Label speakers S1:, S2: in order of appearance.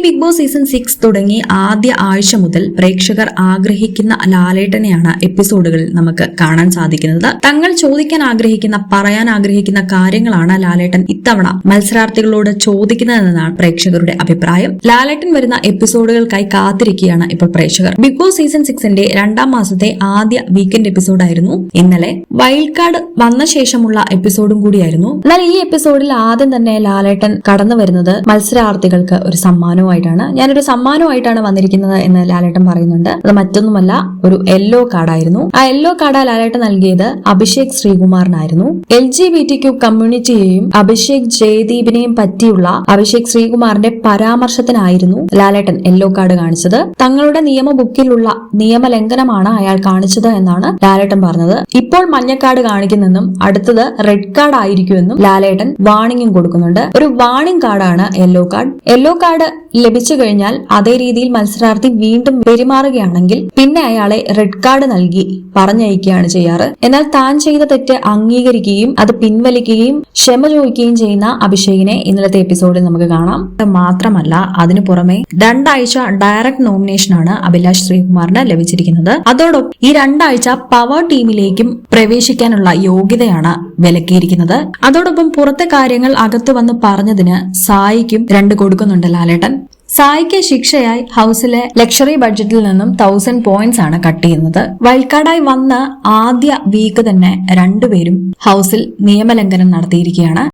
S1: Big boss season 6 തുടങ്ങി ആദ്യ ആഴ്ച മുതൽ പ്രേക്ഷകർ ആഗ്രഹിക്കുന്ന ലാലേട്ടനെയാണ് എപ്പിസോഡുകളിൽ നമുക്ക് കാണാൻ സാധിക്കുന്നത്. തങ്ങൾ ചോദിക്കാൻ ആഗ്രഹിക്കുന്ന, പറയാൻ ആഗ്രഹിക്കുന്ന കാര്യങ്ങളാണ് ലാലേട്ടൻ ഇത്തവണ മത്സരാർത്ഥികളോട് ചോദിക്കുന്നതെന്നാണ് പ്രേക്ഷകരുടെ അഭിപ്രായം. ലാലേട്ടൻ വരുന്ന എപ്പിസോഡുകൾക്കായി കാത്തിരിക്കുകയാണ് ഇപ്പോൾ പ്രേക്ഷകർ. ബിഗ് ബോസ് സീസൺ 6ന്റെ 2ാം മാസത്തെ ആദ്യ വീക്കെൻഡ് എപ്പിസോഡായിരുന്നു ഇന്നലെ. വൈൽഡ് കാർഡ് വന്ന ശേഷമുള്ള എപ്പിസോഡും കൂടിയായിരുന്നു. എന്നാൽ ഈ എപ്പിസോഡിൽ ആദ്യം തന്നെ ലാലേട്ടൻ കടന്നു വരുന്നത് മത്സരാർത്ഥികൾക്ക് ഒരു സമ്മാനവുമായിട്ടാണ്. ഞാനൊരു സമ്മാനവുമായിട്ടാണ് വന്നിരിക്കുന്നത് എന്ന് ലാലേട്ടൻ പറയുന്നുണ്ട്. അത് മറ്റൊന്നുമല്ല, ഒരു യെല്ലോ കാർഡായിരുന്നു. ആ യെല്ലോ കാർഡ് ലാലേട്ടൻ നൽകിയത് അഭിഷേക് ശ്രീകുമാറിനായിരുന്നു. LGBTQ കമ്മ്യൂണിറ്റിയെയും അഭിഷേക് ജയദീപിനെയും പറ്റിയുള്ള അഭിഷേക് ശ്രീകുമാറിന്റെ പരാമർശത്തിനായിരുന്നു ലാലേട്ടൻ യെല്ലോ കാർഡ് കാണിച്ചത്. തങ്ങളുടെ നിയമ ബുക്കിലുള്ള നിയമലംഘനമാണ് അയാൾ കാണിച്ചത് എന്നാണ് ലാലേട്ടൻ പറഞ്ഞത്. ഇപ്പോൾ മഞ്ഞക്കാർഡ് കാണിക്കുന്നെന്നും അടുത്തത് റെഡ് കാർഡ് ആയിരിക്കുമെന്നും ലാലേട്ടൻ വാണിംഗും കൊടുക്കുന്നുണ്ട്. ഒരു വാണിംഗ് കാർഡാണ് യെല്ലോ കാർഡ്. യെല്ലോ കാർഡ് ലഭിച്ചു കഴിഞ്ഞാൽ അതേ രീതിയിൽ മത്സരാർത്ഥി വീണ്ടും പെരുമാറുകയാണെങ്കിൽ പിന്നെ അയാളെ റെഡ് കാർഡ് നൽകി പറഞ്ഞയക്കുകയാണ് ചെയ്യാറ്. എന്നാൽ താൻ ചെയ്ത തെറ്റ് അംഗീകരിക്കുകയും അത് പിൻവലിക്കുകയും ക്ഷമ ചോദിക്കുകയും ചെയ്യുന്ന അഭിഷേകിനെ ഇന്നലത്തെ എപ്പിസോഡിൽ നമുക്ക് കാണാം. മാത്രമല്ല, അതിനു പുറമെ 2 ആഴ്ച ഡയറക്ട് നോമിനേഷനാണ് അഭിലാഷ് ശ്രീകുമാറിന് ലഭിച്ചിരിക്കുന്നത്. അതോടൊപ്പം ഈ 2 ആഴ്ച പവർ ടീമിലേക്കും പ്രവേശിക്കാനുള്ള യോഗ്യതയാണ് വിലക്കിയിരിക്കുന്നത്. അതോടൊപ്പം പുറത്തെ കാര്യങ്ങൾ അകത്തു വന്ന് പറഞ്ഞതിന് സായിക്കും 2 കൊടുക്കുന്നുണ്ട് ലാലേട്ടൻ. സായിക്ക് ശിക്ഷയായി ഹൗസിലെ ലക്ഷറി ബഡ്ജറ്റിൽ നിന്നും 1000 പോയിന്റ്സ് ആണ് കട്ട് ചെയ്യുന്നത്. വൈൽഡ് കാർഡായി വന്ന ആദ്യ വീക്ക് തന്നെ 2 പേരും ഹൗസിൽ നിയമലംഘനം നടത്തിയിരിക്കുകയാണ്.